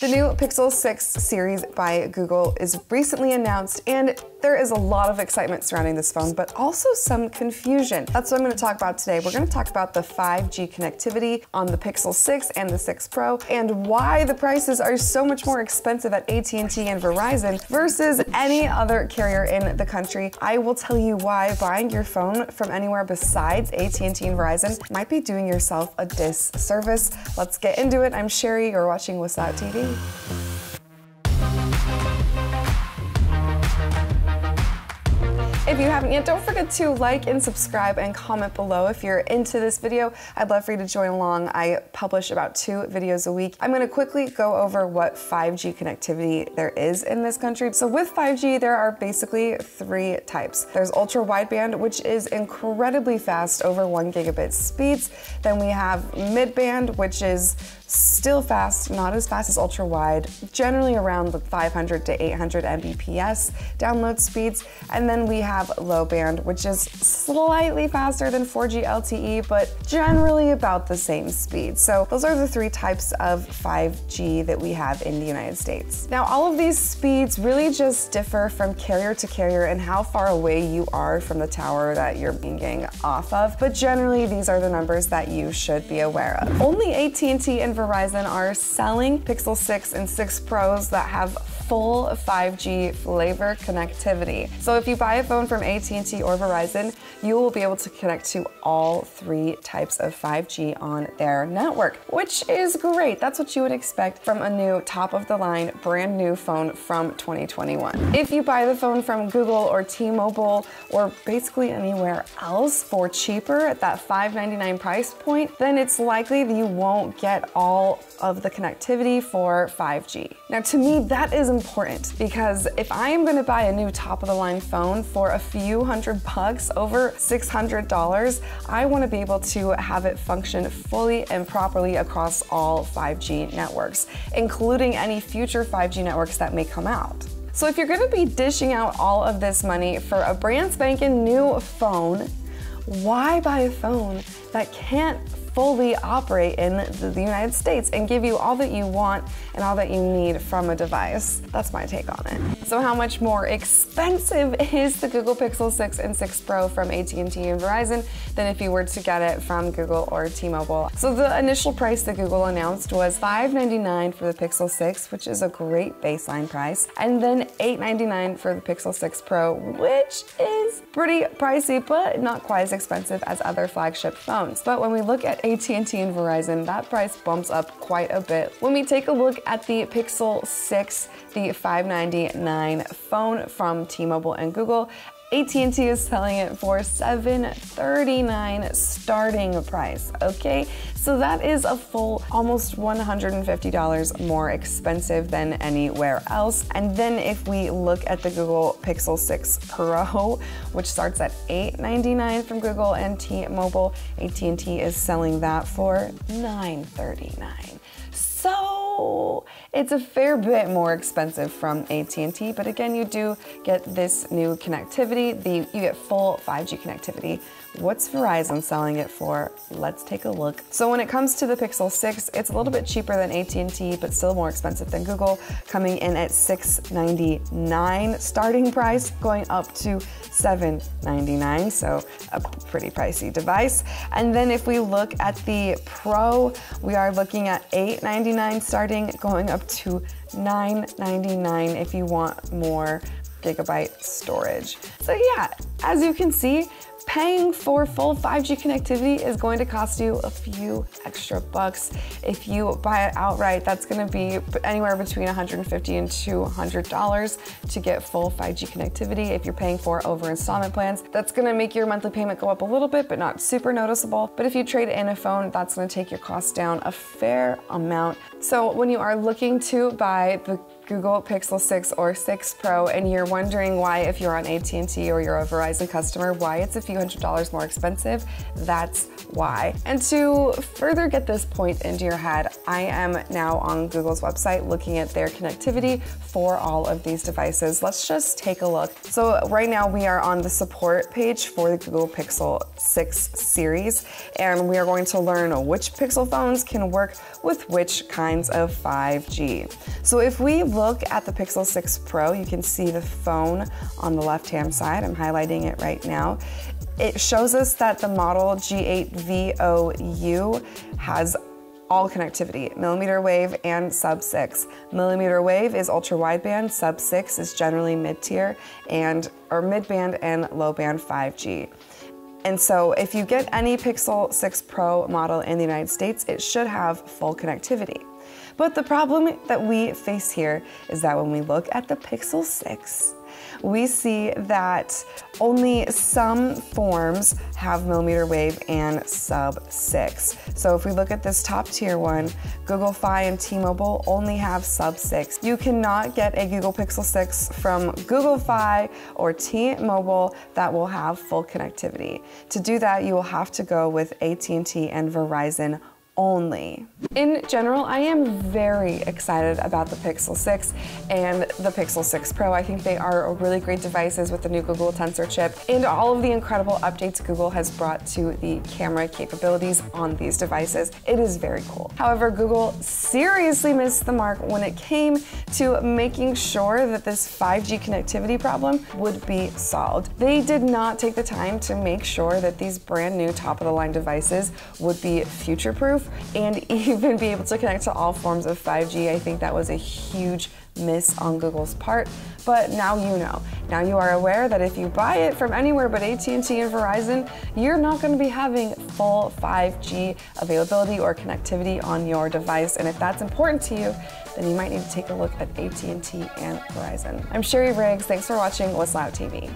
The new Pixel 6 series by Google is recently announced, and there is a lot of excitement surrounding this phone, but also some confusion. That's what I'm going to talk about today. We're going to talk about the 5G connectivity on the Pixel 6 and the 6 Pro, and why the prices are so much more expensive at AT&T and Verizon versus any other carrier in the country. I will tell you why buying your phone from anywhere besides AT&T and Verizon might be doing yourself a disservice. Let's get into it. I'm Sherry. You're watching Wasat TV. If you haven't yet, don't forget to like and subscribe and comment below if you're into this video. I'd love for you to join along. I publish about 2 videos a week. I'm going to quickly go over what 5G connectivity there is in this country. So with 5G, there are basically 3 types. There's ultra wideband, which is incredibly fast, over 1 gigabit speeds. Then we have midband, which is still fast, not as fast as ultra wide, generally around 500 to 800 Mbps download speeds. And then we have low band, which is slightly faster than 4G LTE, but generally about the same speed. So those are the 3 types of 5G that we have in the United States. Now, all of these speeds really just differ from carrier to carrier and how far away you are from the tower that you're being off of. But generally, these are the numbers that you should be aware of. Only AT&T and Verizon are selling Pixel 6 and 6 Pros that have full 5G flavor connectivity. So if you buy a phone from AT&T or Verizon, you will be able to connect to all 3 types of 5G on their network, which is great. That's what you would expect from a new top-of-the-line, brand new phone from 2021. If you buy the phone from Google or T-Mobile or basically anywhere else for cheaper at that $599 price point, then it's likely that you won't get all of the connectivity for 5G. Now, to me, that is important because if I am going to buy a new top-of-the-line phone for a few $100, over $600, I want to be able to have it function fully and properly across all 5G networks, including any future 5G networks that may come out. So if you're going to be dishing out all of this money for a brand spanking new phone, why buy a phone that can't fully operate in the United States and give you all that you want and all that you need from a device? That's my take on it. So how much more expensive is the Google Pixel 6 and 6 Pro from AT&T and Verizon than if you were to get it from Google or T-Mobile? So the initial price that Google announced was $599 for the Pixel 6, which is a great baseline price, and then $899 for the Pixel 6 Pro, which is pretty pricey, but not quite as expensive as other flagship phones. But when we look at AT&T and Verizon, that price bumps up quite a bit. When we take a look at the Pixel 6, the $599 phone from T-Mobile and Google, AT&T is selling it for $739 starting price, okay? So that is a full almost $150 more expensive than anywhere else. And then if we look at the Google Pixel 6 Pro, which starts at $899 from Google and T-Mobile, AT&T is selling that for $939. So it's a fair bit more expensive from AT&T, but again, you do get this new connectivity. You get full 5G connectivity. What's Verizon selling it for? Let's take a look. So when it comes to the Pixel 6, it's a little bit cheaper than AT&T, but still more expensive than Google, coming in at $699 starting price, going up to $799, so a pretty pricey device. And then if we look at the Pro, we are looking at $899 starting, going up to $999 if you want more gigabyte storage. So yeah, as you can see, paying for full 5G connectivity is going to cost you a few extra bucks. If you buy it outright, that's going to be anywhere between $150 and $200 to get full 5G connectivity. If you're paying for over installment plans, that's going to make your monthly payment go up a little bit, but not super noticeable. But if you trade in a phone, that's going to take your cost down a fair amount. So when you are looking to buy the Google Pixel 6 or 6 Pro and you're wondering why, if you're on AT&T or you're a Verizon Verizon customer why it's a few $100s more expensive. That's why. And to further get this point into your head, I am now on Google's website looking at their connectivity for all of these devices. Let's just take a look. So right now we are on the support page for the Google Pixel 6 series, and we are going to learn which Pixel phones can work with which kinds of 5G. So if we look at the Pixel 6 Pro, you can see the phone on the left-hand side. I'm highlighting it right now. It shows us that the model G8VOU has all connectivity, millimeter wave and sub-6. Millimeter wave is ultra wideband, sub-6 is generally mid-tier or mid-band and low-band 5G. And so if you get any Pixel 6 Pro model in the United States, it should have full connectivity. But the problem that we face here is that when we look at the Pixel 6, we see that only some forms have millimeter wave and sub-6. So if we look at this top tier one, Google Fi and T-Mobile only have sub-6. You cannot get a Google Pixel 6 from Google Fi or T-Mobile that will have full connectivity. To do that, you will have to go with AT&T and Verizon only. In general, I am very excited about the Pixel 6 and the Pixel 6 Pro. I think they are really great devices with the new Google Tensor chip and all of the incredible updates Google has brought to the camera capabilities on these devices. It is very cool. However, Google seriously missed the mark when it came to making sure that this 5G connectivity problem would be solved. They did not take the time to make sure that these brand new top-of-the-line devices would be future-proof and even be able to connect to all forms of 5G. I think that was a huge miss on Google's part, but now you know. Now you are aware that if you buy it from anywhere but AT&T and Verizon, you're not going to be having full 5G availability or connectivity on your device, and if that's important to you, then you might need to take a look at AT&T and Verizon. I'm Sherry Briggs. Thanks for watching What's Loud TV.